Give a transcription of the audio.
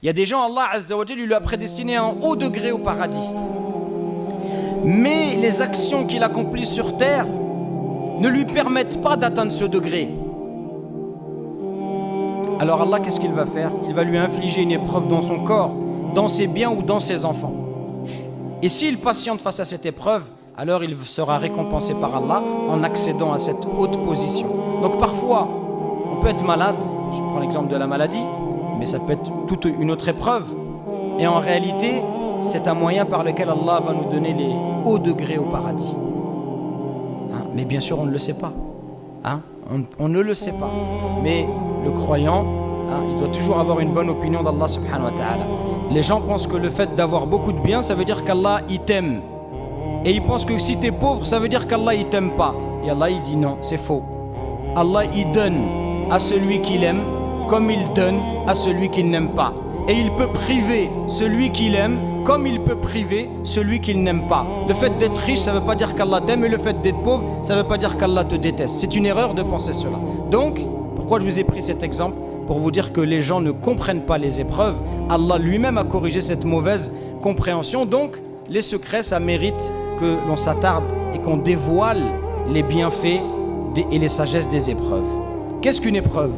Il y a des gens, Allah Azza wa Jalla lui a prédestiné un haut degré au paradis. Mais les actions qu'il accomplit sur terre ne lui permettent pas d'atteindre ce degré. Alors Allah, qu'est-ce qu'il va faire? Il va lui infliger une épreuve dans son corps, dans ses biens ou dans ses enfants. Et s'il patiente face à cette épreuve, alors il sera récompensé par Allah en accédant à cette haute position. Donc parfois, on peut être malade, je prends l'exemple de la maladie, mais ça peut être toute une autre épreuve. Et en réalité, c'est un moyen par lequel Allah va nous donner les hauts degrés au paradis. Mais bien sûr, on ne le sait pas. On ne le sait pas. Mais le croyant, il doit toujours avoir une bonne opinion d'Allah subhanahu wa ta'ala. Les gens pensent que le fait d'avoir beaucoup de biens, ça veut dire qu'Allah il t'aime. Et ils pensent que si tu es pauvre, ça veut dire qu'Allah il t'aime pas. Et Allah il dit non, c'est faux. Allah il donne à celui qu'il aime comme il donne à celui qu'il n'aime pas. Et il peut priver celui qu'il aime comme il peut priver celui qu'il n'aime pas. Le fait d'être riche, ça ne veut pas dire qu'Allah t'aime, et le fait d'être pauvre, ça ne veut pas dire qu'Allah te déteste. C'est une erreur de penser cela. Donc, pourquoi je vous ai pris cet exemple? Pour vous dire que les gens ne comprennent pas les épreuves. Allah lui-même a corrigé cette mauvaise compréhension. Donc, les secrets, ça mérite que l'on s'attarde et qu'on dévoile les bienfaits et les sagesses des épreuves. Qu'est-ce qu'une épreuve?